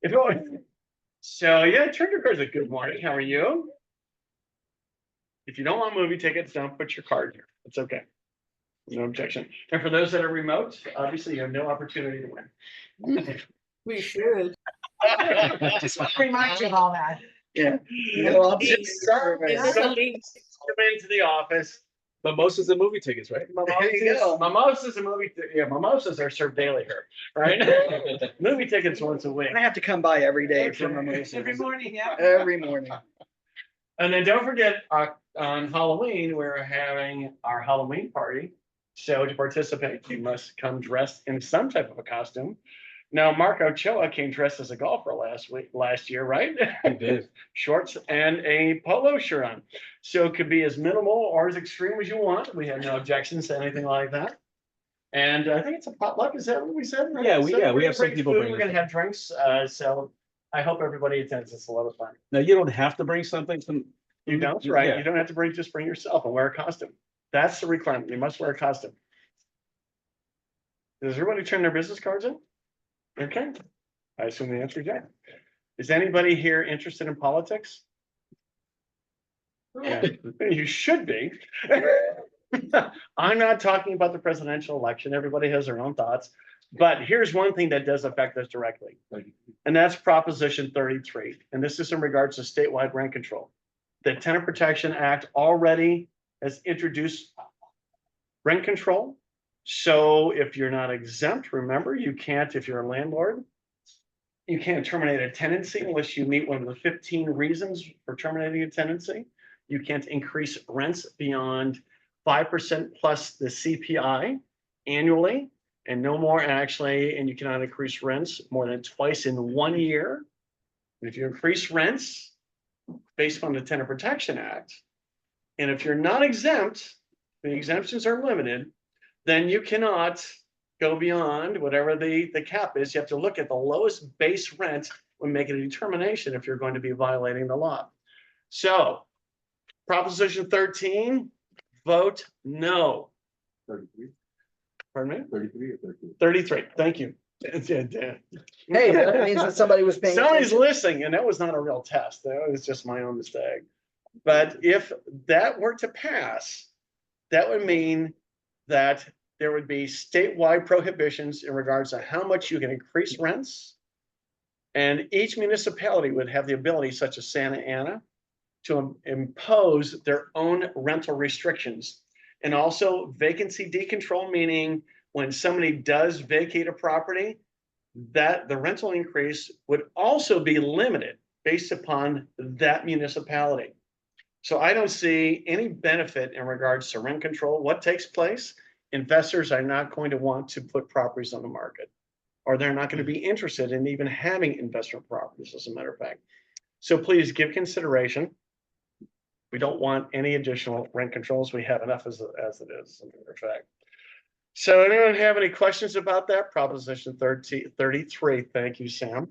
If it- So yeah, turn your cards. A good morning. How are you? If you don't want movie tickets, don't put your card here. It's okay. No objection. And for those that are remote, obviously you have no opportunity to win. We should. Just want to remind you of all that. Yeah. Well, Just some- come into the office. Mimosas and movie tickets, right? There you go. Mimosas and mimosas are served daily here, right? Movie tickets once a week. I have to come by every day for mimosas. Every morning, yeah. Every morning. And then don't forget, on Halloween, we're having our Halloween party. So to participate, you must come dressed in some type of a costume. Now, Mark Ochoa came dressed as a golfer last year, right? He did. Shorts and a polo shirt on. So it could be as minimal or as extreme as you want. We have no objections to anything like that. And I think it's a potluck. Is that what we said? Yeah, we we're have gonna some bring people food, bring We're going to have drinks. So I hope everybody attends. It's a lot of fun. Now, you don't have to bring something from. You don't, right? Yeah. You don't have to just bring yourself and wear a costume. That's the requirement. You must wear a costume. Does everybody turn their business cards in? Okay. I assume the answer is yes. Is anybody here interested in politics? Yeah, you should be. I'm not talking about the presidential election. Everybody has their own thoughts. But here's one thing that does affect us directly, and that's Proposition 33. And this is in regards to statewide rent control. The Tenant Protection Act already has introduced rent control. So if you're not exempt, remember, you can't, if you're a landlord, you can't terminate a tenancy unless you meet one of the 15 reasons for terminating a tenancy. You can't increase rents beyond 5% plus the CPI annually, and no more actually, and you cannot increase rents more than twice in 1 year. And if you increase rents based on the Tenant Protection Act, and if you're not exempt, the exemptions are limited, then you cannot go beyond whatever the cap is. You have to look at the lowest base rent when making a determination if you're going to be violating the law. So Proposition 13, vote no. 33. Pardon me? 33 or 13? 33, thank you. Hey, that means that somebody was paying Somebody's attention. listening, and that was not a real test. That was just my own mistake. But if that were to pass, that would mean that there would be statewide prohibitions in regards to how much you can increase rents. And each municipality would have the ability, such as Santa Ana, to impose their own rental restrictions. And also vacancy decontrol, meaning when somebody does vacate a property, that the rental increase would also be limited based upon that municipality. So I don't see any benefit in regards to rent control. What takes place? Investors are not going to want to put properties on the market, or they're not going to be interested in even having investment properties, as a matter of fact. So please give consideration. We don't want any additional rent controls. We have enough as it is, as a matter of fact. So anyone have any questions about that? Proposition 33. Thank you, Sam.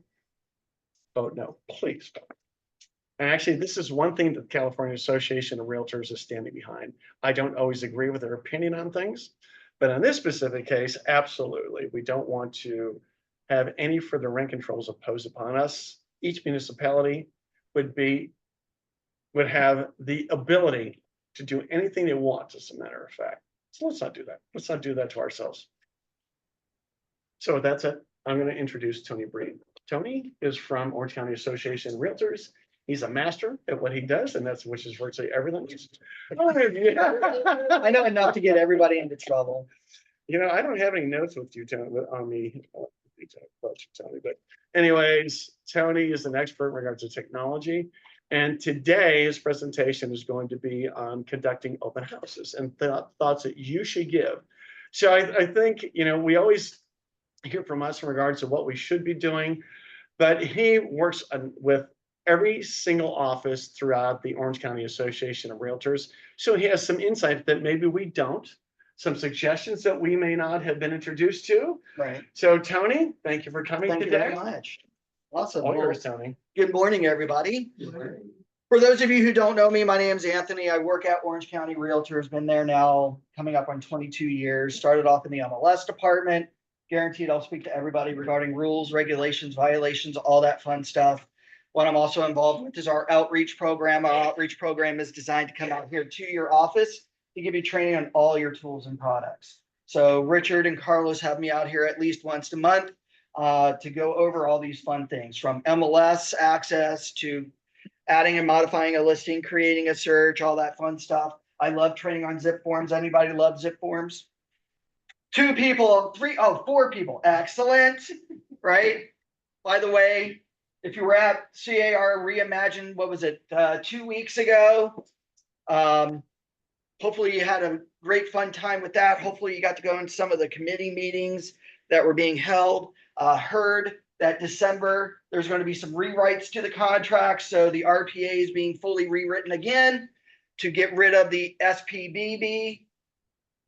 Vote no, please. And actually, this is one thing that the California Association of Realtors is standing behind. I don't always agree with their opinion on things, but in this specific case, absolutely. We don't want to have any further rent controls imposed upon us. Each municipality would have the ability to do anything they want, as a matter of fact. So let's not do that. Let's not do that to ourselves. So that's it. I'm going to introduce Tony Bried. Tony is from Orange County Association of Realtors. He's a master at what he does, and that's which is virtually everything. I know enough to get everybody into trouble. You know, I don't have any notes with you, Tony, on me. Tony, but anyways, Tony is an expert in regards to technology. And today his presentation is going to be on conducting open houses and thoughts that you should give. So I think, you know, we always hear from us in regards to what we should be doing, but he works with every single office throughout the Orange County Association of Realtors. So he has some insight that maybe we don't, some suggestions that we may not have been introduced to. Right. So Tony, thank you for coming Thank you today. very much. Awesome. All Well, yours, Tony. good morning, everybody. For those of you who don't know me, my name's Anthony. I work at Orange County Realtors, been there now coming up on 22 years. Started off in the MLS department, Guaranteed I'll speak to everybody regarding rules, regulations, violations, all that fun stuff. What I'm also involved with is our outreach program. Our outreach program is designed to come out here to your office to give you training on all your tools and products. So Richard and Carlos have me out here at least once a month to go over all these fun things, from MLS access to adding and modifying a listing, creating a search, all that fun stuff. I love training on zip forms. Anybody love zip forms? 4 people. Excellent. Right? By the way, if you were at CAR Reimagine, what was it, 2 weeks ago? Hopefully you had a great fun time with that. Hopefully you got to go into some of the committee meetings that were being held. Heard that December, there's going to be some rewrites to the contract. So the RPA is being fully rewritten again to get rid of the SPBB,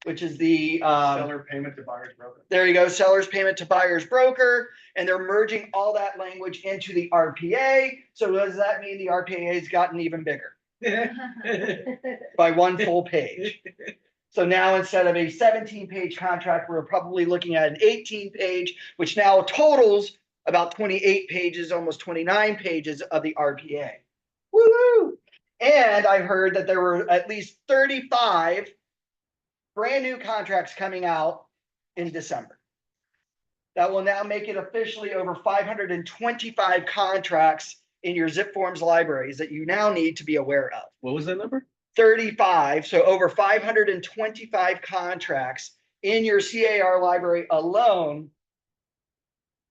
which is the Seller payment to buyer's broker. there you go, seller's payment to buyer's broker, and they're merging all that language into the RPA. So does that mean the RPA has gotten even bigger by 1 full page? So now instead of a 17-page contract, we're probably looking at an 18-page, which now totals about 28 pages, almost 29 pages of the RPA. Woo! And I heard that there were at least 35 brand new contracts coming out in December. That will now make it officially over 525 contracts in your zip forms libraries that you now need to be aware of. What was that number? 35, so over 525 contracts in your CAR library alone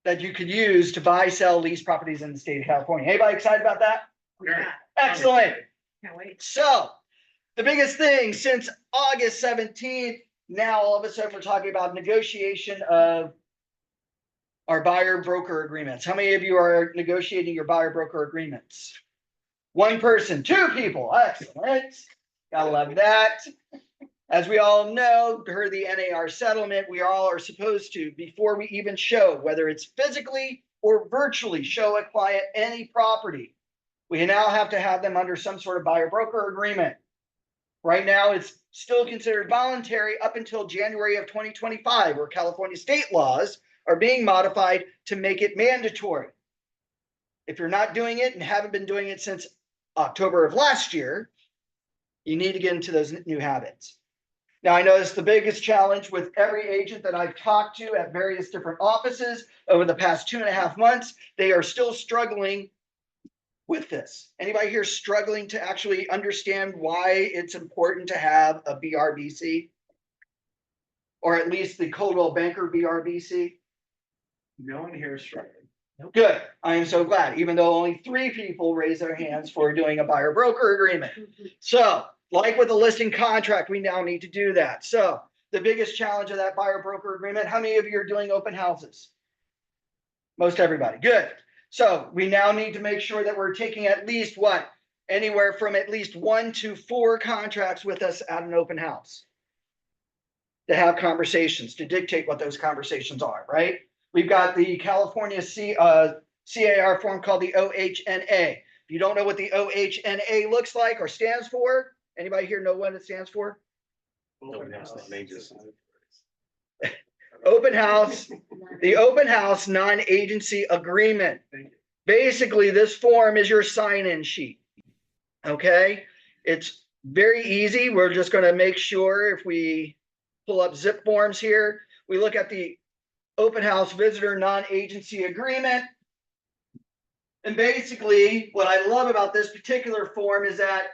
that you could use to buy, sell, lease properties in the state of California. Anybody excited about that? Yeah, Excellent. can't wait. So the biggest thing since August 17th, now all of a sudden we're talking about negotiation of our buyer broker agreements. How many of you are negotiating your buyer broker agreements? 1 person, 2 people. Excellent. Gotta love that. As we all know, per the NAR settlement, we all are supposed to, before we even show, whether it's physically or virtually show a client any property, we now have to have them under some sort of buyer broker agreement. Right now, it's still considered voluntary up until January of 2025, where California state laws are being modified to make it mandatory. If you're not doing it and haven't been doing it since October of last year, you need to get into those new habits. Now, I noticed the biggest challenge with every agent that I've talked to at various different offices over the past 2.5 months, they are still struggling with this. Anybody here struggling to actually understand why it's important to have a BRBC? Or at least the Coldwell Banker BRBC? No one here is struggling. Good. I am so glad, even though only 3 people raised their hands for doing a buyer broker agreement. So, like with the listing contract, we now need to do that. So, the biggest challenge of that buyer broker agreement, how many of you are doing open houses? Most everybody. Good. So, we now need to make sure that we're taking at least what? Anywhere from at least 1 to 4 contracts with us at an open house. To have conversations, to dictate what those conversations are, right? We've got the California CAR form called the OHNA. If you don't know what the OHNA looks like or stands for, anybody here know what it stands for? Open house. Open house, the open house non-agency agreement. Basically, this form is your sign-in sheet. Okay, it's very easy. We're just going to make sure if we pull up zip forms here, we look at the open house visitor non-agency agreement. And basically, what I love about this particular form is that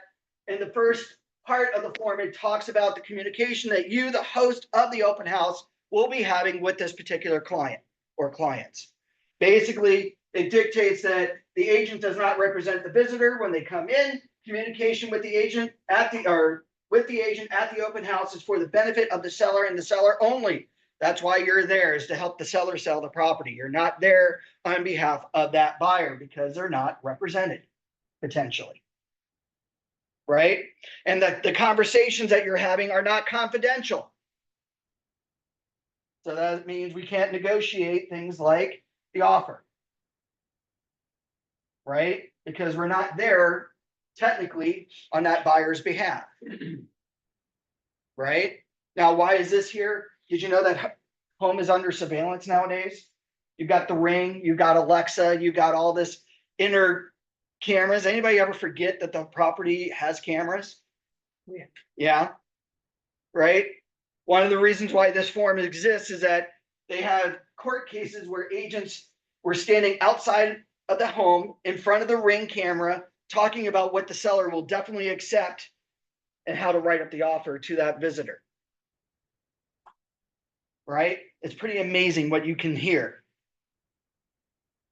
in the first part of the form, it talks about the communication that you, the host of the open house, will be having with this particular client or clients. Basically, it dictates that the agent does not represent the visitor when they come in. Communication with the agent at the open house is for the benefit of the seller and the seller only. That's why you're there, is to help the seller sell the property. You're not there on behalf of that buyer because they're not represented, potentially. Right? And the conversations that you're having are not confidential. So that means we can't negotiate things like the offer. Right? Because we're not there technically on that buyer's behalf. Right? Now, why is this here? Did you know that home is under surveillance nowadays. You've got the Ring, you've got Alexa, you've got all this inner cameras. Anybody ever forget that the property has cameras? Yeah. Right? One of the reasons why this form exists is that they have court cases where agents were standing outside of the home in front of the Ring camera, talking about what the seller will definitely accept and how to write up the offer to that visitor. Right? It's pretty amazing what you can hear.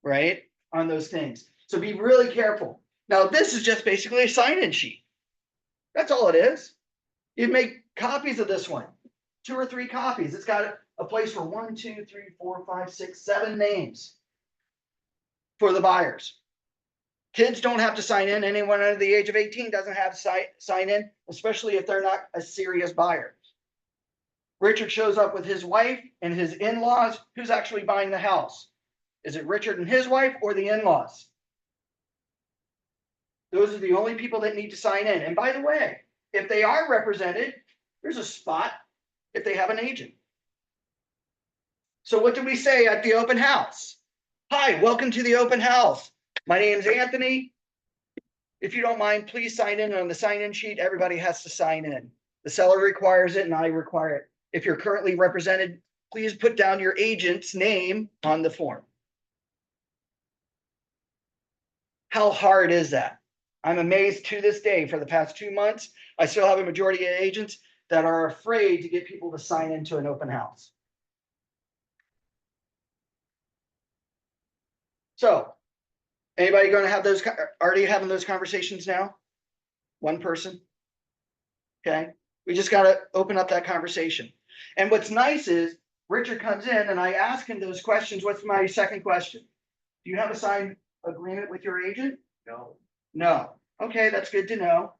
Right? On those things. So be really careful. Now, this is just basically a sign-in sheet. That's all it is. You make copies of this one, 2 or 3 copies. It's got a place for 1, 2, 3, 4, 5, 6, 7 names for the buyers. Kids don't have to sign in. Anyone under the age of 18 doesn't have to sign in, especially if they're not a serious buyer. Richard shows up with his wife and his in-laws. Who's actually buying the house? Is it Richard and his wife or the in-laws? Those are the only people that need to sign in. And by the way, if they are represented, there's a spot if they have an agent. So what do we say at the open house? Hi, welcome to the open house. My name's Anthony. If you don't mind, please sign in on the sign-in sheet. Everybody has to sign in. The seller requires it and I require it. If you're currently represented, please put down your agent's name on the form. How hard is that? I'm amazed to this day. For the past 2 months, I still have a majority of agents that are afraid to get people to sign into an open house. So, anybody going to have those, already having those conversations now? One person? Okay, we just got to open up that conversation. And what's nice is Richard comes in and I ask him those questions. What's my second question? Do you have a signed agreement with your agent? No. No. Okay, that's good to know.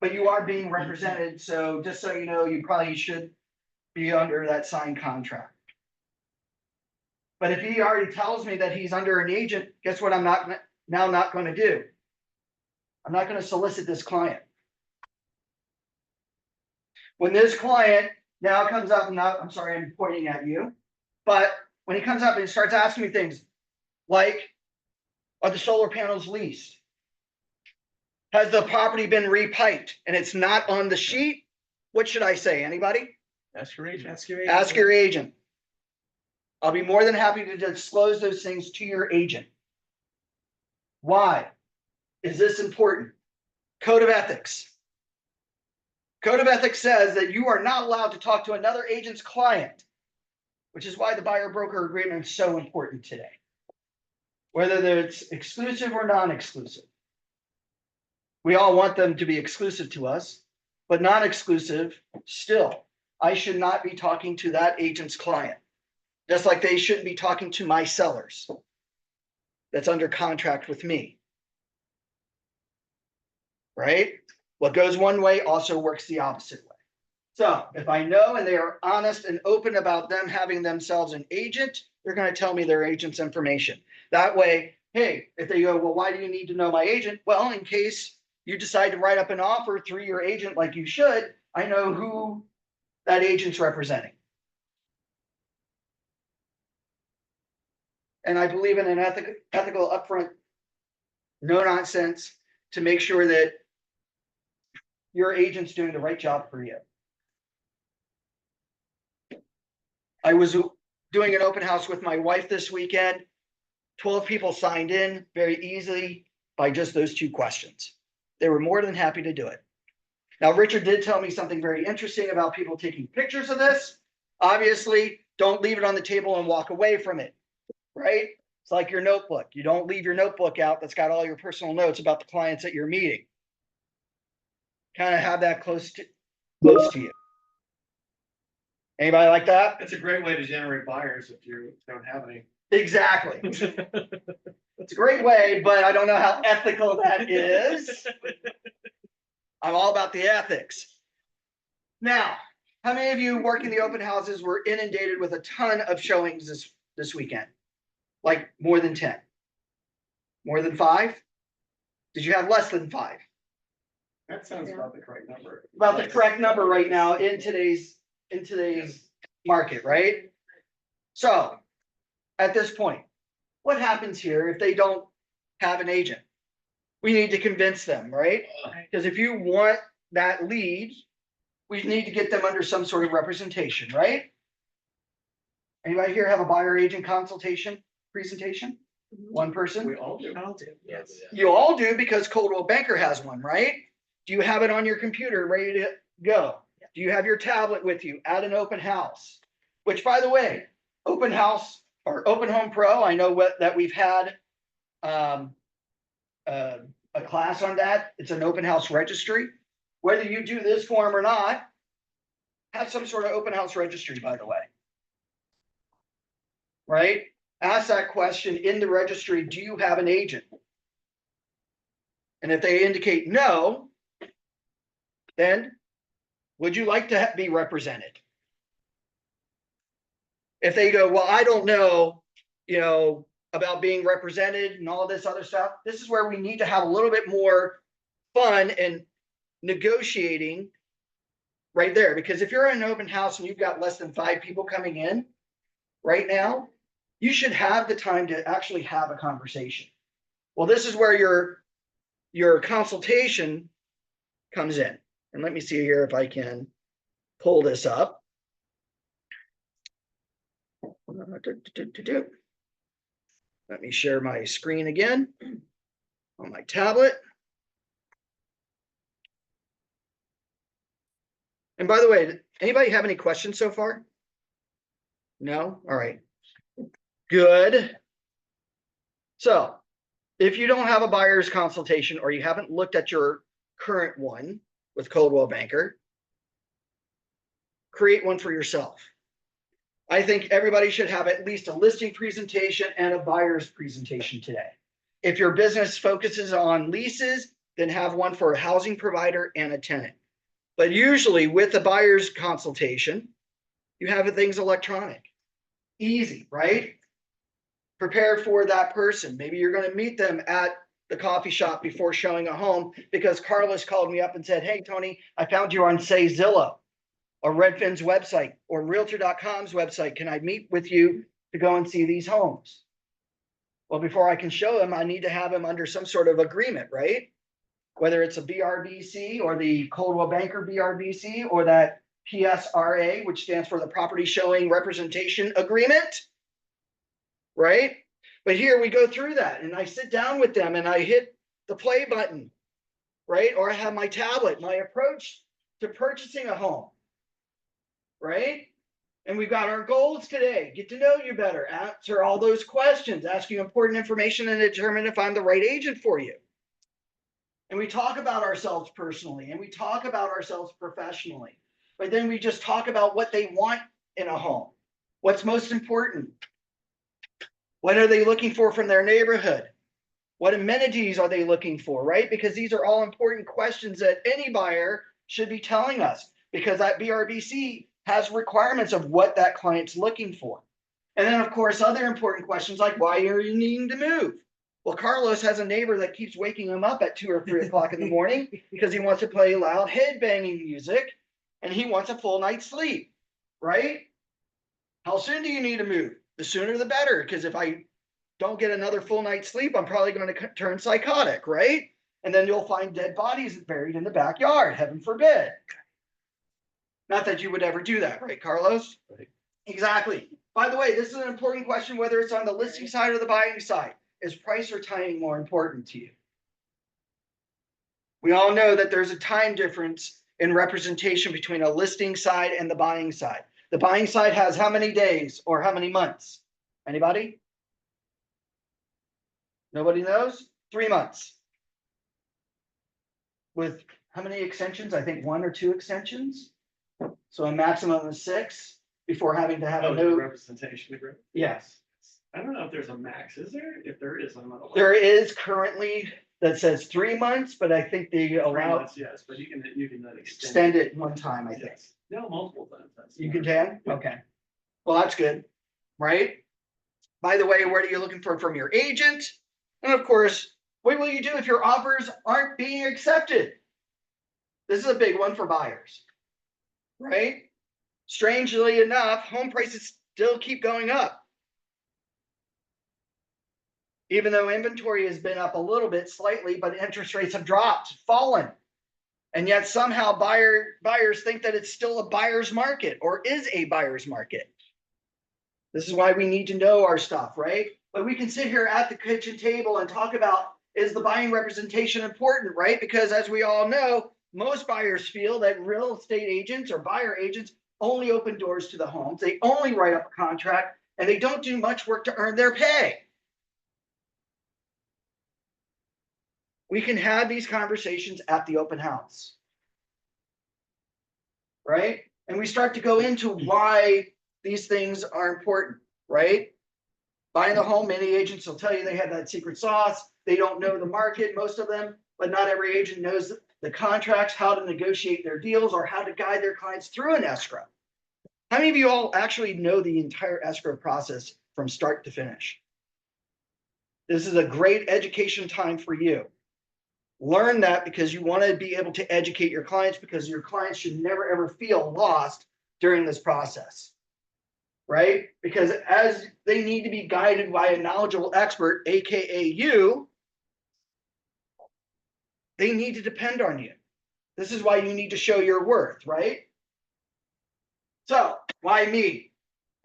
But you are being represented, so just so you know, you probably should be under that signed contract. But if he already tells me that he's under an agent, guess what I'm not going to do? I'm not going to solicit this client. When this client now comes up, I'm sorry, I'm pointing at you, but when he comes up and starts asking me things like, are the solar panels leased? Has the property been repiped and it's not on the sheet? What should I say? Anybody? Ask your agent. Ask your agent. I'll be more than happy to disclose those things to your agent. Why is this important? Code of ethics. Code of ethics says that you are not allowed to talk to another agent's client, which is why the buyer broker agreement is so important today. Whether it's exclusive or non-exclusive. We all want them to be exclusive to us, but non-exclusive still. I should not be talking to that agent's client, just like they shouldn't be talking to my sellers that's under contract with me. Right? What goes one way also works the opposite way. So if I know and they are honest and open about them having themselves an agent, they're going to tell me their agent's information. That way, hey, if they go, well, why do you need to know my agent? Well, in case you decide to write up an offer through your agent like you should, I know who that agent's representing. And I believe in an ethical upfront, no nonsense, to make sure that your agent's doing the right job for you. I was doing an open house with my wife this weekend. 12 people signed in very easily by just those 2 questions. They were more than happy to do it. Now, Richard did tell me something very interesting about people taking pictures of this. Obviously, don't leave it on the table and walk away from it, right? It's like your notebook. You don't leave your notebook out that's got all your personal notes about the clients at your meeting. Kind of have that close to you. Anybody like that? It's a great way to generate buyers if you don't have any. Exactly. It's a great way, but I don't know how ethical that is. I'm all about the ethics. Now, how many of you working the open houses were inundated with a ton of showings this weekend? Like more than 10? More than 5? Did you have less than 5? That sounds about the correct number. About the correct number right now in today's market, right? So at this point, what happens here if they don't have an agent? We need to convince them, right? Because if you want that lead, we need to get them under some sort of representation, right? Anybody here have a buyer agent consultation presentation? One person? We all do. Yes. You all do because Coldwell Banker has one, right? Do you have it on your computer ready to go? Do you have your tablet with you at an open house? Which, by the way, open house or Open Home Pro, I know that we've had a class on that. It's an open house registry. Whether you do this form or not, have some sort of open house registry, by the way. Right? Ask that question in the registry, do you have an agent? And if they indicate no, then would you like to be represented? If they go, well, I don't know, about being represented and all this other stuff, this is where we need to have a little bit more fun and negotiating right there. Because if you're in an open house and you've got less than 5 people coming in right now, you should have the time to actually have a conversation. Well, this is where your consultation comes in. And let me see here if I can pull this up. Let me share my screen again on my tablet. And by the way, anybody have any questions so far? No? All right. Good. So if you don't have a buyer's consultation or you haven't looked at your current one with Coldwell Banker, create one for yourself. I think everybody should have at least a listing presentation and a buyer's presentation today. If your business focuses on leases, then have one for a housing provider and a tenant. But usually with the buyer's consultation, you have things electronic. Easy, right? Prepare for that person. Maybe you're going to meet them at the coffee shop before showing a home because Carlos called me up and said, hey, Tony, I found you on, say, Zillow or Redfin's website or Realtor.com's website. Can I meet with you to go and see these homes? Well, before I can show him, I need to have him under some sort of agreement, right? Whether it's a BRBC or the Coldwell Banker BRBC or that PSRA, which stands for the Property Showing Representation Agreement, right? But here we go through that and I sit down with them and I hit the play button, right? Or I have my tablet, my approach to purchasing a home, right? And we've got our goals today. Get to know you better, answer all those questions, ask you important information and determine if I'm the right agent for you. And we talk about ourselves personally and we talk about ourselves professionally, but then we just talk about what they want in a home. What's most important? What are they looking for from their neighborhood? What amenities are they looking for, right? Because these are all important questions that any buyer should be telling us because that BRBC has requirements of what that client's looking for. And then, of course, other important questions like why are you needing to move? Well, Carlos has a neighbor that keeps waking him up at 2 or 3 o'clock in the morning because he wants to play loud head banging music and he wants a full night's sleep, right? How soon do you need to move? The sooner the better, because if I don't get another full night's sleep, I'm probably going to turn psychotic, right? And then you'll find dead bodies buried in the backyard, heaven forbid. Not that you would ever do that, right, Carlos? Right. Exactly. By the way, this is an important question, whether it's on the listing side or the buying side. Is price or timing more important to you? We all know that there's a time difference in representation between a listing side and the buying side. The buying side has how many days or how many months? Anybody? Nobody knows? 3 months. With how many extensions? I think 1 or 2 extensions. So a maximum of 6 before having to have a new Representation agreement. Yes. I don't know if there's a max, is there? If there is, I'm not aware. There is currently that says 3 months, but I think they 3 allow months, yes, but you can then extend it one time, I think. Yes. No, multiple times. That's You smart. can? Okay. Well, that's good, right? By the way, what are you looking for from your agent? And of course, what will you do if your offers aren't being accepted? This is a big one for buyers, right? Strangely enough, home prices still keep going up. Even though inventory has been up a little bit slightly, but interest rates have dropped, fallen. And yet somehow buyers think that it's still a buyer's market or is a buyer's market. This is why we need to know our stuff, right? But we can sit here at the kitchen table and talk about, is the buying representation important, right? Because as we all know, most buyers feel that real estate agents or buyer agents only open doors to the homes. They only write up a contract and they don't do much work to earn their pay. We can have these conversations at the open house, right? And we start to go into why these things are important, right? Buying the home, many agents will tell you they have that secret sauce. They don't know the market, most of them, but not every agent knows the contracts, how to negotiate their deals, or how to guide their clients through an escrow. How many of you all actually know the entire escrow process from start to finish? This is a great education time for you. Learn that because you want to be able to educate your clients, because your clients should never ever feel lost during this process, right? Because as they need to be guided by a knowledgeable expert, AKA you, they need to depend on you. This is why you need to show your worth, right? So why me?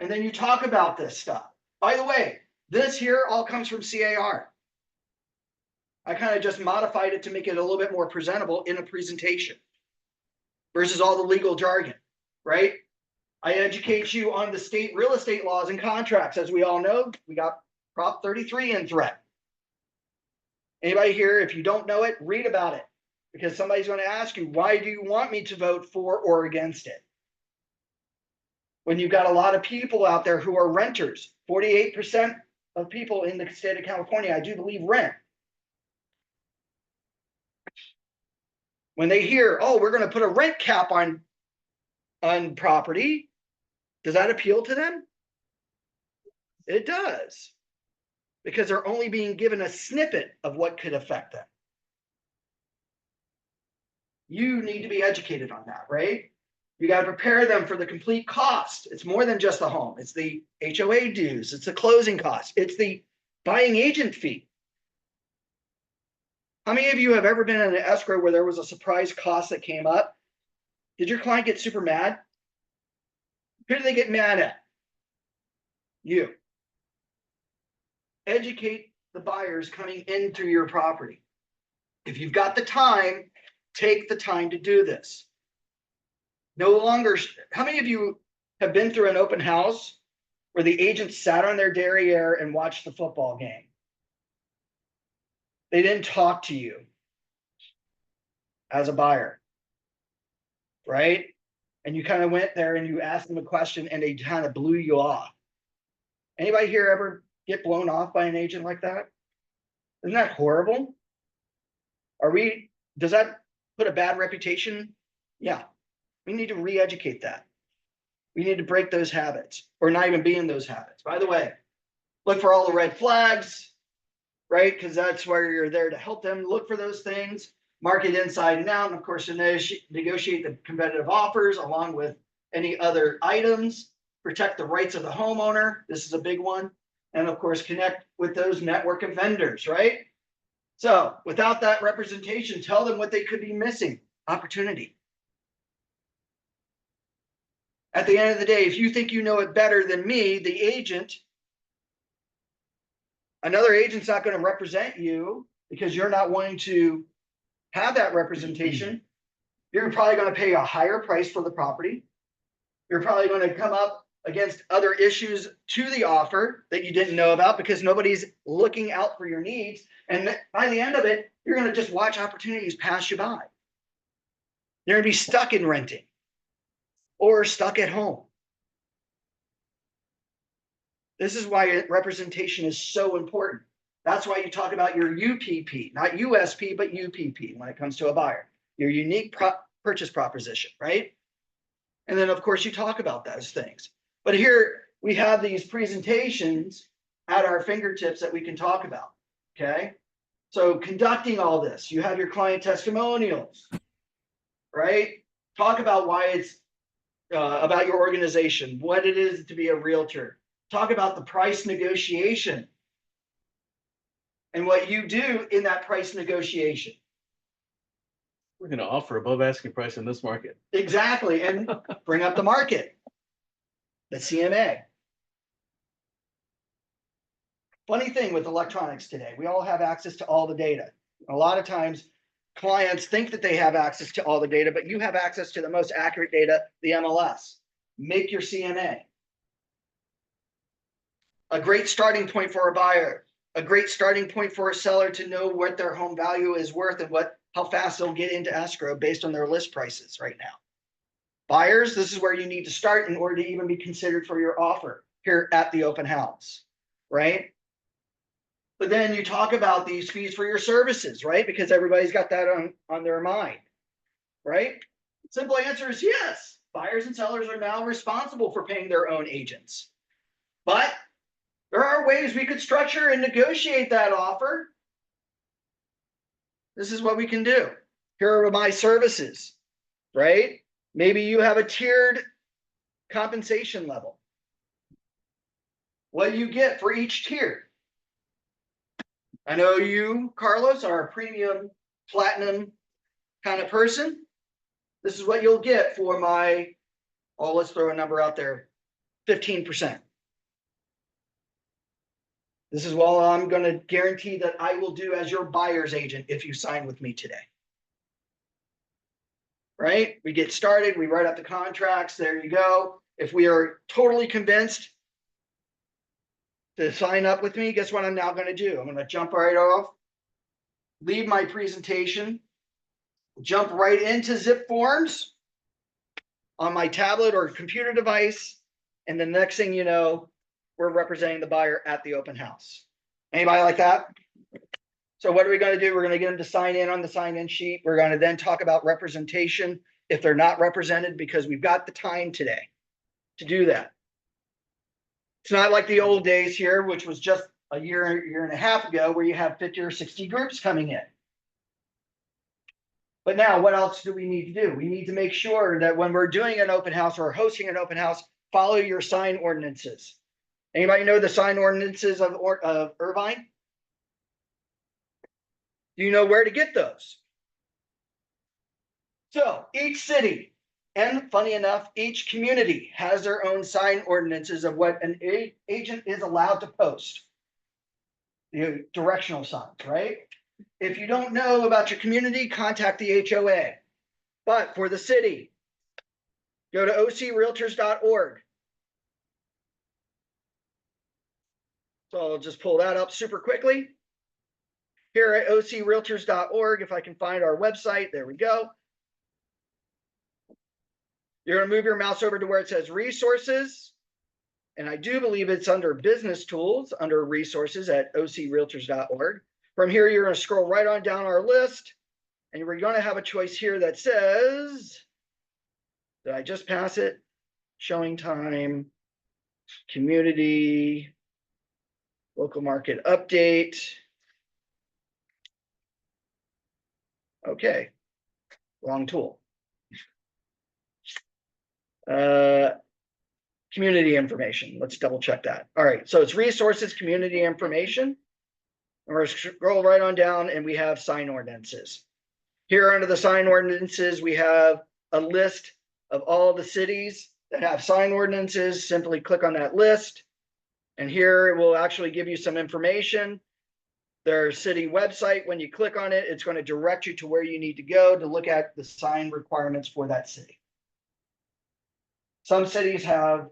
And then you talk about this stuff. By the way, this here all comes from CAR. I kind of just modified it to make it a little bit more presentable in a presentation versus all the legal jargon, right? I educate you on the state real estate laws and contracts. As we all know, we got Prop 33 in threat. Anybody here, if you don't know it, read about it, because somebody's going to ask you, why do you want me to vote for or against it? When you've got a lot of people out there who are renters, 48% of people in the state of California, I do believe, rent. When they hear, oh, we're going to put a rent cap on property, does that appeal to them? It does, because they're only being given a snippet of what could affect them. You need to be educated on that, right? You got to prepare them for the complete cost. It's more than just the home. It's the HOA dues. It's the closing costs. It's the buying agent fee. How many of you have ever been in an escrow where there was a surprise cost that came up? Did your client get super mad? Who do they get mad at? You. Educate the buyers coming into your property. If you've got the time, take the time to do this. No longer, how many of you have been through an open house where the agent sat on their derriere and watched the football game? They didn't talk to you as a buyer, right? And you kind of went there and you asked them a question and they kind of blew you off. Anybody here ever get blown off by an agent like that? Isn't that horrible? Does that put a bad reputation? Yeah. We need to re-educate that. We need to break those habits, or not even be in those habits. By the way, look for all the red flags, right? Because that's where you're there to help them. Look for those things, mark it inside and out, and of course, negotiate the competitive offers along with any other items, protect the rights of the homeowner. This is a big one. And of course, connect with those network of vendors, right? So without that representation, tell them what they could be missing. Opportunity. At the end of the day, if you think you know it better than me, the agent, another agent's not going to represent you because you're not wanting to have that representation. You're probably going to pay a higher price for the property. You're probably going to come up against other issues to the offer that you didn't know about because nobody's looking out for your needs. And by the end of it, you're going to just watch opportunities pass you by. You're going to be stuck in renting or stuck at home. This is why representation is so important. That's why you talk about your UPP, not USP, but UPP when it comes to a buyer, your unique purchase proposition, right? And then, of course, you talk about those things. But here we have these presentations at our fingertips that we can talk about, okay? So conducting all this, you have your client testimonials, right? Talk about why it's about your organization, what it is to be a realtor. Talk about the price negotiation and what you do in that price negotiation. We're gonna offer above asking price in this market. Exactly, and bring up the market, the CMA. Funny thing with electronics today, we all have access to all the data. A lot of times clients think that they have access to all the data, but you have access to the most accurate data, the MLS. Make your CMA. A great starting point for a buyer, a great starting point for a seller to know what their home value is worth and how fast they'll get into escrow based on their list prices right now. Buyers, this is where you need to start in order to even be considered for your offer here at the open house, right? But then you talk about these fees for your services, right? Because everybody's got that on their mind, right? Simple answer is yes. Buyers and sellers are now responsible for paying their own agents. But there are ways we could structure and negotiate that offer. This is what we can do. Here are my services, right? Maybe you have a tiered compensation level. What do you get for each tier? I know you, Carlos, are a premium platinum kind of person. This is what you'll get for let's throw a number out there, 15%. This is what I'm going to guarantee that I will do as your buyer's agent if you sign with me today. Right? We get started, we write up the contracts, there you go. If we are totally convinced to sign up with me, guess what I'm now going to do? I'm going to jump right off, leave my presentation, jump right into Zip Forms on my tablet or computer device. And the next thing you know, we're representing the buyer at the open house. Anybody like that? So what are we going to do? We're going to get them to sign in on the sign-in sheet. We're going to then talk about representation if they're not represented, because we've got the time today to do that. It's not like the old days here, which was just a year and a half ago, where you have 50 or 60 groups coming in. But now what else do we need to do? We need to make sure that when we're doing an open house or hosting an open house, follow your sign ordinances. Anybody know the sign ordinances of Irvine? Do you know where to get those? So each city, and funny enough, each community has their own sign ordinances of what an agent is allowed to post. Directional signs, right? If you don't know about your community, contact the HOA. But for the city, go to ocrealtors.org. So I'll just pull that up super quickly. Here at ocrealtors.org, if I can find our website, there we go. You're going to move your mouse over to where it says resources. And I do believe it's under business tools, under resources at ocrealtors.org. From here, you're going to scroll right on down our list. And we're going to have a choice here that says, did I just pass it? Showing time, community, local market update. Okay, wrong tool. Community information. Let's double check that. All right, so it's resources, community information. And we're going to scroll right on down and we have sign ordinances. Here under the sign ordinances, we have a list of all the cities that have sign ordinances. Simply click on that list. And here it will actually give you some information. Their city website, when you click on it, it's going to direct you to where you need to go to look at the sign requirements for that city. Some cities have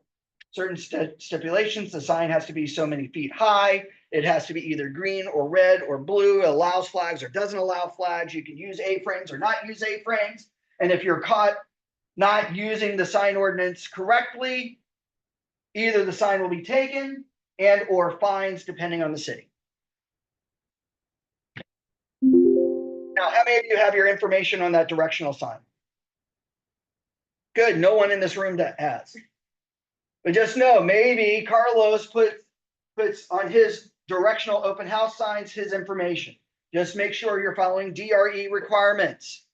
certain stipulations. The sign has to be so many feet high. It has to be either green or red or blue. It allows flags or doesn't allow flags. You can use A-frames or not use A-frames. And if you're caught not using the sign ordinance correctly, either the sign will be taken and or fines depending on the city. Now, how many of you have your information on that directional sign? Good, no one in this room that has. But just know, maybe Carlos puts on his directional open house signs his information. Just make sure you're following DRE requirements.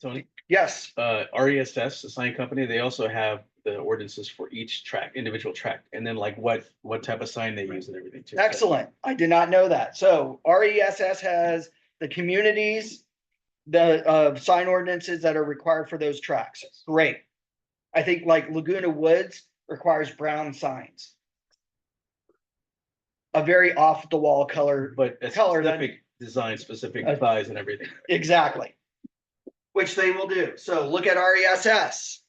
Tony, Yes, RESS, the sign company, they also have the ordinances for each track, individual track, and then like what type of sign they use and everything too. So- excellent. I did not know that. So RESS has the communities, the sign ordinances that are required for those tracks. Great. I think like Laguna Woods requires brown signs. A very off the wall color. But a Color that- specific design, specific Uh, size and everything. Exactly. Which they will do. So look at RESS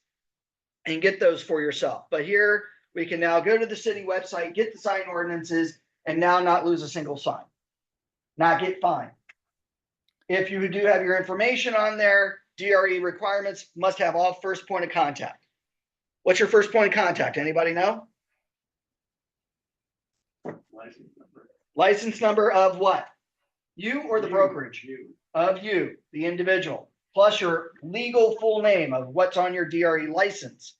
and get those for yourself. But here we can now go to the city website, get the sign ordinances, and now not lose a single sign. Not get fined. If you do have your information on there, DRE requirements must have all first point of contact. What's your first point of contact? Anybody know? License number of what? You or the brokerage? Of you, the individual, plus your legal full name of what's on your DRE license.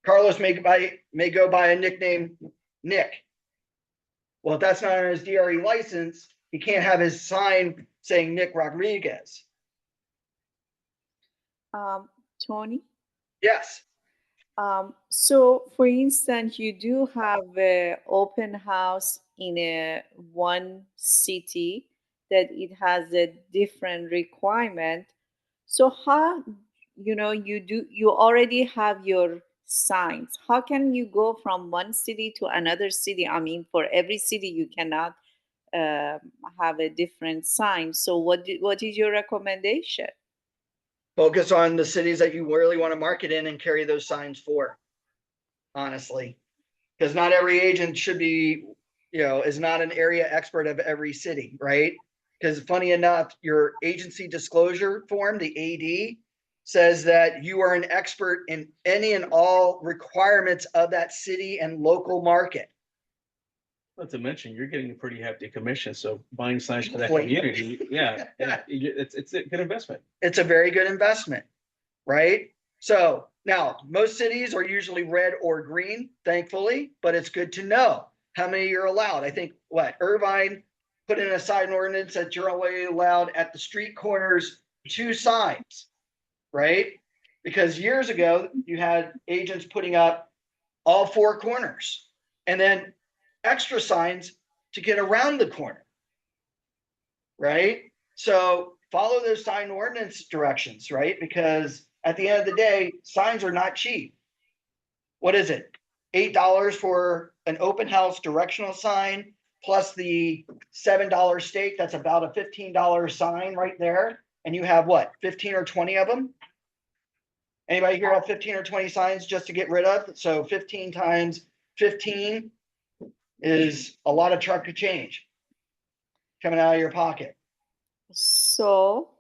Carlos may go by a nickname Nick. Well, if that's not on his DRE license, he can't have his sign saying Nick Rodriguez. Tony, Yes, so for instance, you do have a open house in a one city that it has a different requirement. So how, you already have your signs. How can you go from one city to another city? I mean, for every city, you cannot have a different sign. So what is your recommendation? focus on the cities that you really want to market in and carry those signs for. Honestly, because not every agent should be, is not an area expert of every city, right? Because funny enough, your agency disclosure form, the AD, says that you are an expert in any and all requirements of that city and local market. Not to mention, you're getting a pretty hefty commission, so buying signs for that Wait. community, yeah, it's a good investment. It's a very good investment, right? So now most cities are usually red or green, thankfully, but it's good to know how many you're allowed. I think Irvine put in a sign ordinance that you're only allowed at the street corners 2 signs, right? Because years ago you had agents putting up all 4 corners and then extra signs to get around the corner, right? So follow those sign ordinance directions, right? Because at the end of the day, signs are not cheap. What is it? $8 for an open house directional sign plus the $7 stake. That's about a $15 sign right there. And you have what, 15 or 20 of them? Anybody here have 15 or 20 signs just to get rid of? So 15 times 15 is a lot of chunk of change coming out of your pocket. So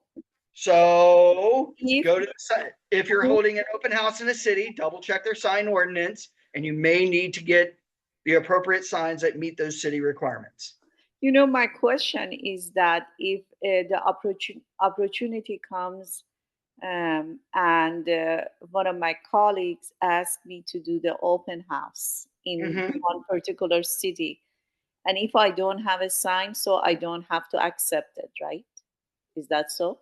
So if go to the site. If you're holding an open house in a city, double check their sign ordinance, and you may need to get the appropriate signs that meet those city requirements. my question is that if the opportunity comes and one of my colleagues asked me to do the open house in Mhm. one particular city, and if I don't have a sign, so I don't have to accept it, right? Is that so?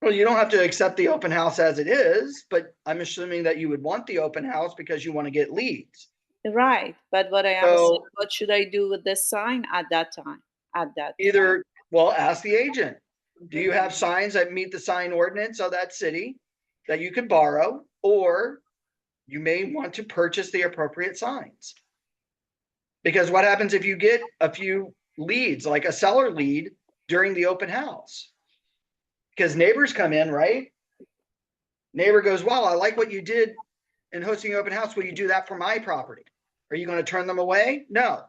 Well, you don't have to accept the open house as it is, but I'm assuming that you would want the open house because you want to get leads. Right. But what I am So- saying, what should I do with the sign at that time? Either, well, ask the agent. Do you have signs that meet the sign ordinance of that city that you could borrow? Or you may want to purchase the appropriate signs. Because what happens if you get a few leads, like a seller lead during the open house? Because neighbors come in, right? Neighbor goes, wow, I like what you did in hosting an open house. Will you do that for my property? Are you going to turn them away? No.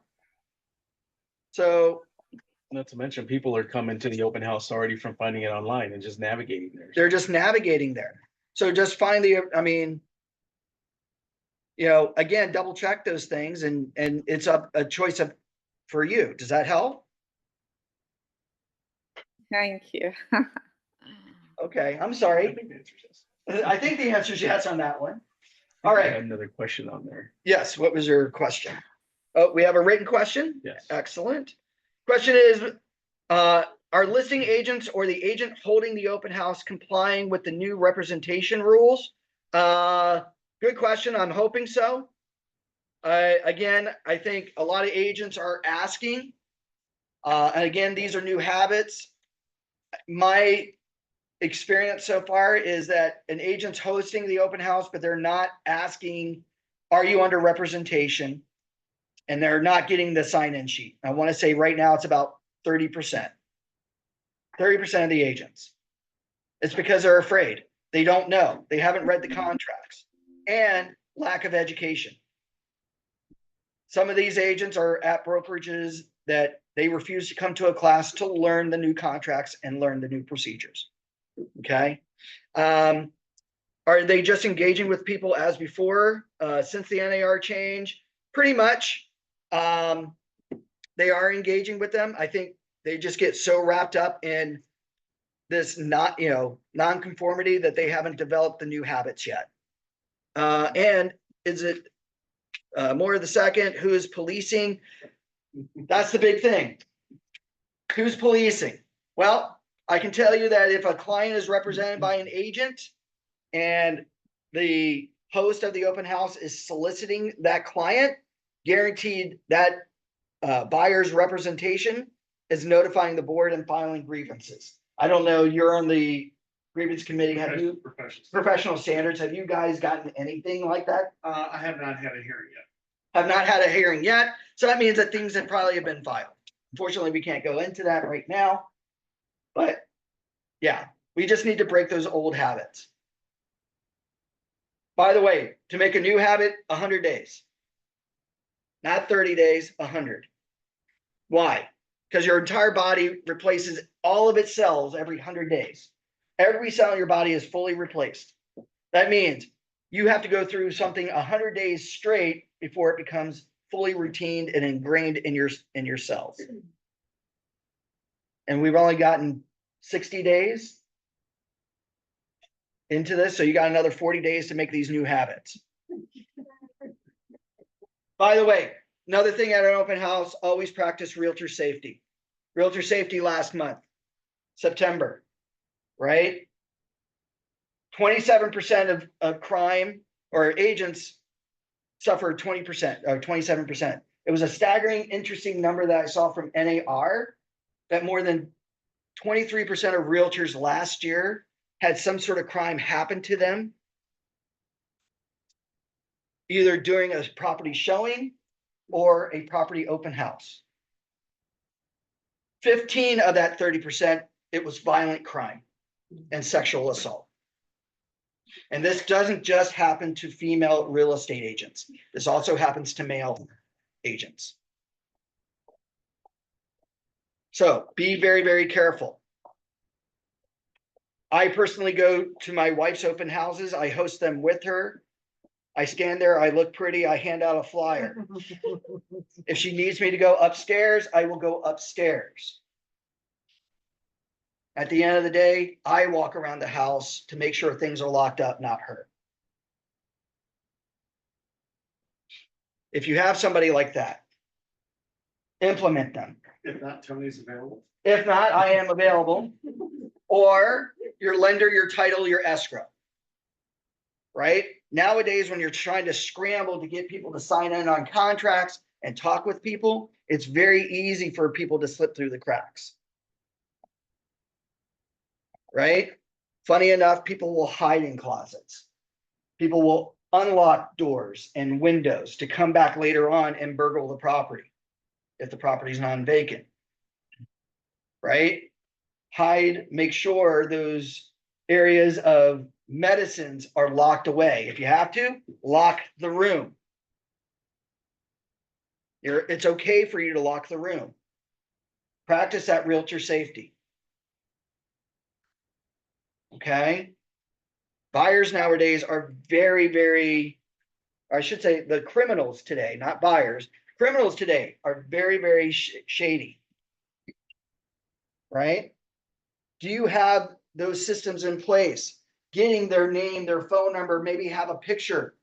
So Not to mention, people are coming to the open house already from finding it online and just navigating there. they're just navigating there. So just find again, double check those things and it's a choice for you. Does that help? Thank you. Okay, I'm I sorry. think the answer is yes. I think the answer is yes on that one. I All think I right. had another question on there. Yes, what was your question? Oh, we have a written question? Yes. Excellent. Question is, are Are listing agents or the agent holding the open house complying with the new representation rules? Good question. I'm hoping so. Again, I think a lot of agents are asking. And again, these are new habits. My experience so far is that an agent's hosting the open house, but they're not asking, are you under representation? And they're not getting the sign-in sheet. I want to say right now it's about 30%. 30% of the agents. It's because they're afraid. They don't know. They haven't read the contracts, and lack of education. Some of these agents are at brokerages that they refuse to come to a class to learn the new contracts and learn the new procedures. Okay. Are they just engaging with people as before since the NAR change? Pretty much. They are engaging with them. I think they just get so wrapped up in this non-conformity that they haven't developed the new habits yet. And is it more of the second? Who is policing? That's the big thing. Who's policing? Well, I can tell you that if a client is represented by an agent and the host of the open house is soliciting that client, guaranteed that buyer's representation is notifying the board and filing grievances. I don't know, you're on the grievance committee. Have you, professional standards, have you guys gotten anything like that? I have not had a hearing yet. Have not had a hearing yet. So that means that things have probably been filed. Unfortunately, we can't go into that right now. But yeah, we just need to break those old habits. By the way, to make a new habit, 100 days. Not 30 days, 100. Why? Because your entire body replaces all of its cells every 100 days. Every cell in your body is fully replaced. That means you have to go through something 100 days straight before it becomes fully routine and ingrained in your cells. And we've only gotten 60 days into this, so you got another 40 days to make these new habits. By the way, another thing at an open house, always practice realtor safety. Realtor safety last month, September, right? 27% of crime or agents suffered 20% or 27%. It was a staggering, interesting number that I saw from NAR that more than 23% of realtors last year had some sort of crime happen to them, either during a property showing or a property open house. 15 of that 30%, it was violent crime and sexual assault. And this doesn't just happen to female real estate agents. This also happens to male agents. So be very, very careful. I personally go to my wife's open houses. I host them with her. I stand there. I look pretty. I hand out a flyer. If she needs me to go upstairs, I will go upstairs. At the end of the day, I walk around the house to make sure things are locked up, not her. If you have somebody like that, implement them. If not, Tony's available. If not, I am available. Or your lender, your title, your escrow. Right? Nowadays, when you're trying to scramble to get people to sign in on contracts and talk with people, it's very easy for people to slip through the cracks. Right? Funny enough, people will hide in closets. People will unlock doors and windows to come back later on and burgle the property if the property is non-vacant. Right? Hide, make sure those areas of medicines are locked away. If you have to, lock the room. It's okay for you to lock the room. Practice that realtor safety. Okay? Buyers nowadays are very, very, or I should say the criminals today, not buyers. Criminals today are very, very shady. Right? Do you have those systems in place? Getting their name, their phone number, maybe have a picture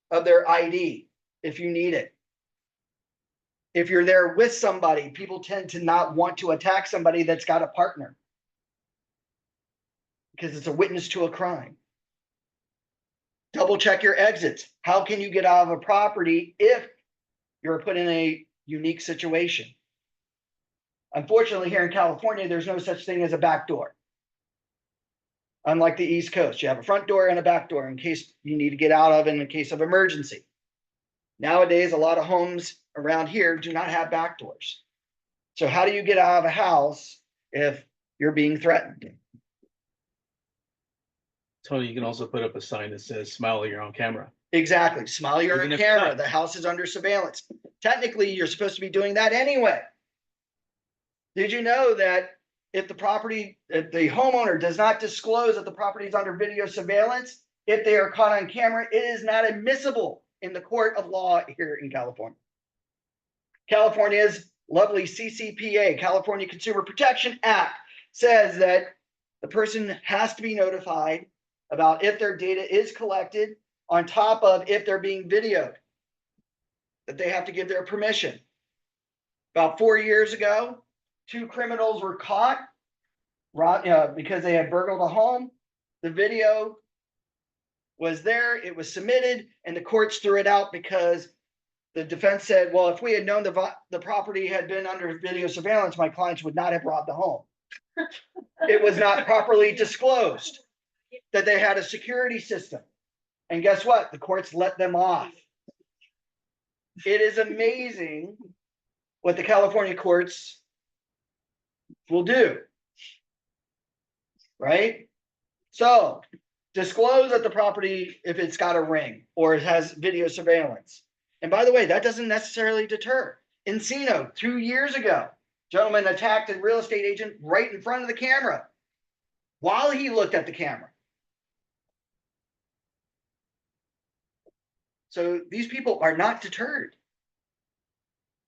of their ID if you need it. If you're there with somebody, people tend to not want to attack somebody that's got a partner. Because it's a witness to a crime. Double check your exits. How can you get out of a property if you're put in a unique situation? Unfortunately, here in California, there's no such thing as a back door. Unlike the East Coast, you have a front door and a back door in case you need to get out of in case of emergency. Nowadays, a lot of homes around here do not have back doors. So how do you get out of a house if you're being threatened? Tony, you can also put up a sign that says smile, you're on camera. Exactly. Smile, you're on Even if you're camera. not. The house is under surveillance. Technically, you're supposed to be doing that anyway. Did you know that if the homeowner does not disclose that the property is under video surveillance, if they are caught on camera, it is not admissible in the court of law here in California. California's lovely CCPA, California Consumer Protection Act, says that the person has to be notified about if their data is collected, on top of if they're being videoed, that they have to give their permission. About 4 years ago, 2 criminals were caught because they had burgled a home. The video was there, it was submitted, and the courts threw it out because the defense said, well, if we had known the property had been under video surveillance, my clients would not have robbed the home. It was not properly disclosed that they had a security system. And guess what? The courts let them off. It is amazing what the California courts will do. Right? So disclose that the property, if it's got a ring or it has video surveillance. And by the way, that doesn't necessarily deter. Encino, 2 years ago, gentleman attacked a real estate agent right in front of the camera while he looked at the camera. So these people are not deterred.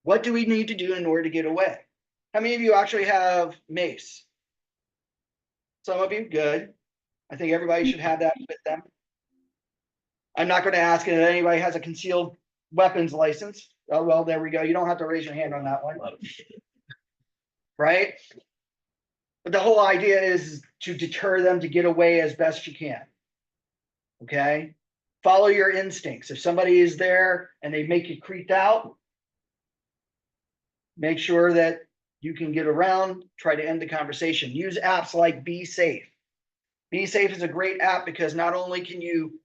What do we need to do in order to get away? How many of you actually have mace? Some of you, good. I think everybody should have that with them. I'm not going to ask if anybody has a concealed weapons license. Oh, well, there we go. You don't have to raise your hand on that one. Right? But the whole idea is to deter them to get away as best you can. Okay? Follow your instincts. If somebody is there and they make you creeped out, make sure that you can get around, try to end the conversation. Use apps like Be Safe. Be Safe is a great app because not only can you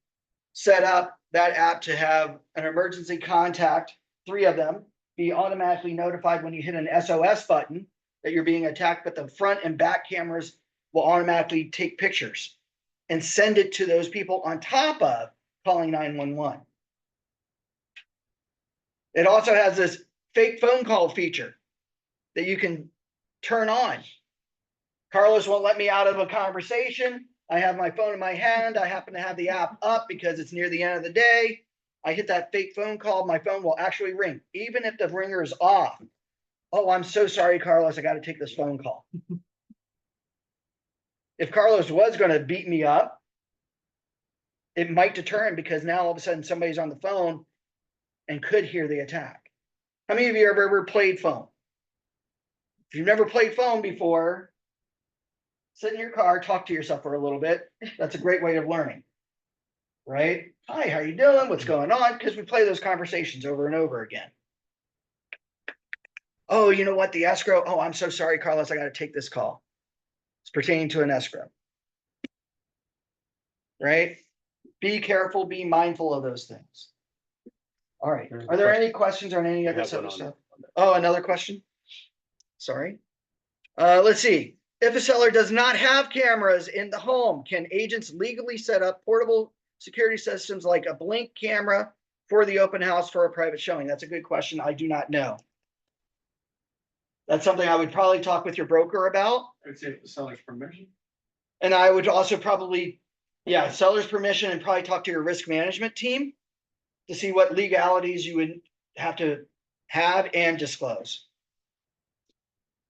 set up that app to have an emergency contact, 3 of them, be automatically notified when you hit an SOS button that you're being attacked, but the front and back cameras will automatically take pictures and send it to those people on top of calling 911. It also has this fake phone call feature that you can turn on. Carlos won't let me out of a conversation. I have my phone in my hand. I happen to have the app up because it's near the end of the day. I hit that fake phone call. My phone will actually ring, even if the ringer is off. Oh, I'm so sorry, Carlos. I got to take this phone call. If Carlos was going to beat me up, it might deter him because now all of a sudden somebody's on the phone and could hear the attack. How many of you have ever played phone? If you've never played phone before, sit in your car, talk to yourself for a little bit. That's a great way of learning, right? Hi, how you doing? What's going on? Because we play those conversations over and over again. Oh, you know what? The escrow. Oh, I'm so sorry, Carlos. I got to take this call. It's pertaining to an escrow, right? Be careful, be mindful of those things. All right. Are there any questions on any other stuff? Oh, another question? Sorry. Let's see. If a seller does not have cameras in the home, can agents legally set up portable security systems like a Blink camera for the open house for a private showing? That's a good question. I do not know. That's something I would probably talk with your broker about. I'd say with the seller's permission. And I would also probably, seller's permission, and probably talk to your risk management team to see what legalities you would have to have and disclose.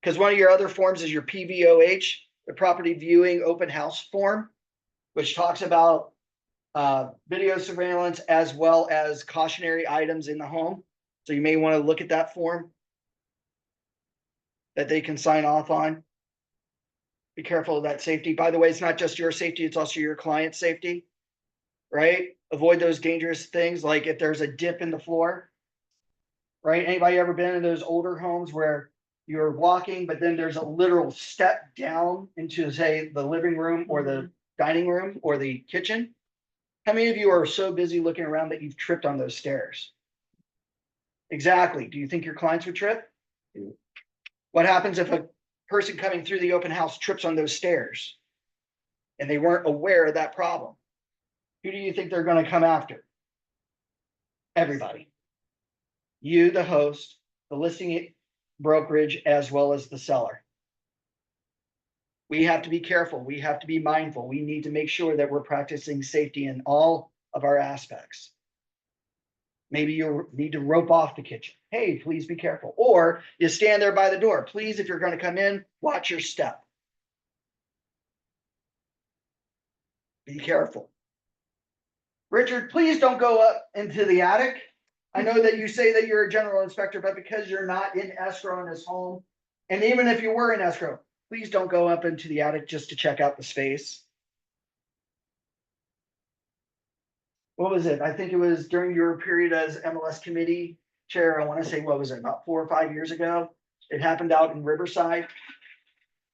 Because one of your other forms is your PVOH, the property viewing open house form, which talks about video surveillance as well as cautionary items in the home. So you may want to look at that form. that they can sign off on. Be careful of that safety. By the way, it's not just your safety, it's also your client's safety, right? Avoid those dangerous things, like if there's a dip in the floor, right? Anybody ever been in those older homes where you're walking, but then there's a literal step down into, say, the living room or the dining room or the kitchen? How many of you are so busy looking around that you've tripped on those stairs? Exactly. Do you think your clients would trip? What happens if a person coming through the open house trips on those stairs and they weren't aware of that problem? Who do you think they're going to come after? Everybody. You, the host, the listing brokerage, as well as the seller. We have to be careful. We have to be mindful. We need to make sure that we're practicing safety in all of our aspects. Maybe you need to rope off the kitchen. Hey, please be careful. Or you stand there by the door. Please, if you're going to come in, watch your step. Be careful. Richard, please don't go up into the attic. I know that you say that you're a general inspector, but because you're not in escrow in this home, and even if you were in escrow, please don't go up into the attic just to check out the space. What was it? I think it was during your period as MLS committee chair. I want to say, what was it, about 4 or 5 years ago? It happened out in Riverside.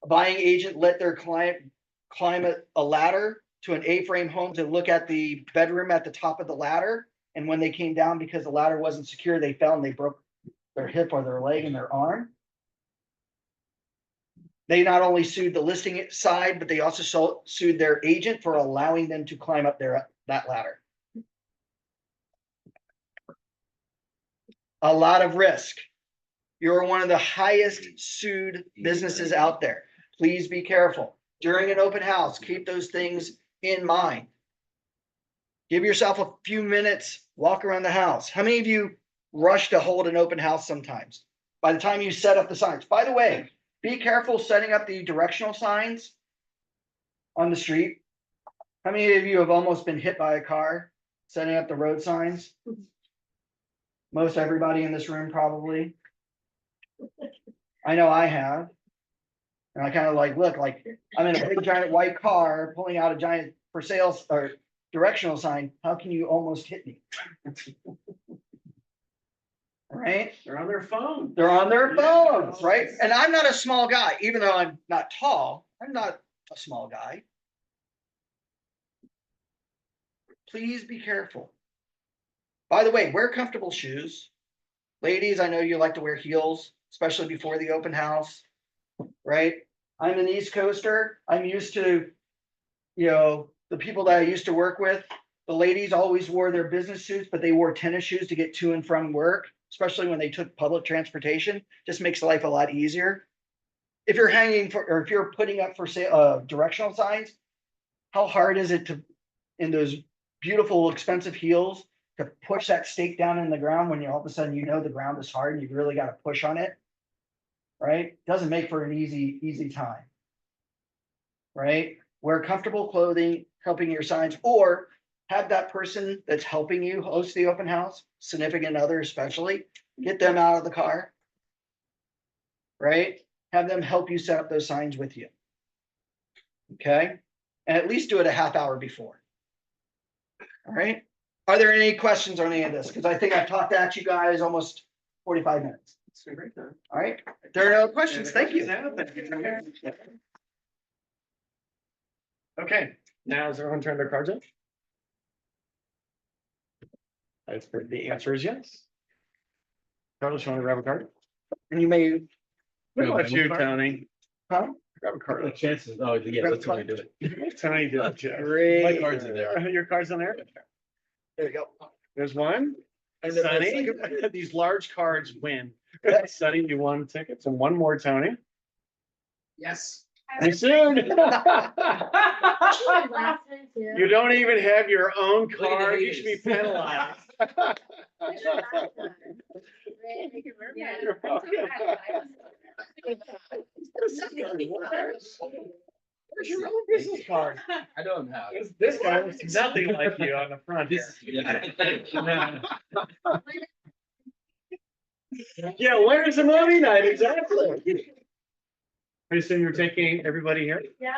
A buying agent let their client climb a ladder to an A-frame home to look at the bedroom at the top of the ladder. And when they came down, because the ladder wasn't secure, they fell and they broke their hip or their leg and their arm. They not only sued the listing side, but they also sued their agent for allowing them to climb up that ladder. A lot of risk. You're one of the highest sued businesses out there. Please be careful. During an open house, keep those things in mind. Give yourself a few minutes, walk around the house. How many of you rush to hold an open house sometimes? By the time you set up the signs. By the way, be careful setting up the directional signs on the street. How many of you have almost been hit by a car setting up the road signs? Most everybody in this room probably. I know I have. And I kind of like, look, like I'm in a big giant white car pulling out a giant for sale or directional sign. How can you almost hit me? Right? They're on their phone. They're on their phones, right? And I'm not a small guy, even though I'm not tall. I'm not a small guy. Please be careful. By the way, wear comfortable shoes. Ladies, I know you like to wear heels, especially before the open house, right? I'm an East Coaster. I'm used to, the people that I used to work with, the ladies always wore their business suits, but they wore tennis shoes to get to and from work, especially when they took public transportation. Just makes life a lot easier. If you're or if you're putting up for sale, directional signs, how hard is it to, in those beautiful, expensive heels, to push that stake down in the ground when all of a sudden the ground is hard and you've really got to push on it, right? Doesn't make for an easy time, right? Wear comfortable clothing, helping your signs, or have that person that's helping you host the open house, significant other especially, get them out of the car, right? Have them help you set up those signs with you, okay? And at least do it a half hour before, all right? Are there any questions on any of this? Because I think I've talked at you guys almost 45 minutes. All right, if there are no questions, thank you. Okay, now has everyone turned their cards in? The answer is yes. Carlos, you want to grab a card? And you may, What about you, Tony? huh? Grab a The card. chances, oh, yeah, that's how I do it. Tony did it, too. Great. My cards are there. Your cards in there? There you go. There's one. And then the Sonny, second- these large cards win. Sonny, you won tickets, and one more, Tony. Yes. You soon. You don't even have your own at the card. You should be haters. penalized. You're welcome. Where's your own business card? I don't have. This guy looks nothing like you on the front here. Yeah, where's the movie night? Exactly. I assume you're taking everybody here? Yeah.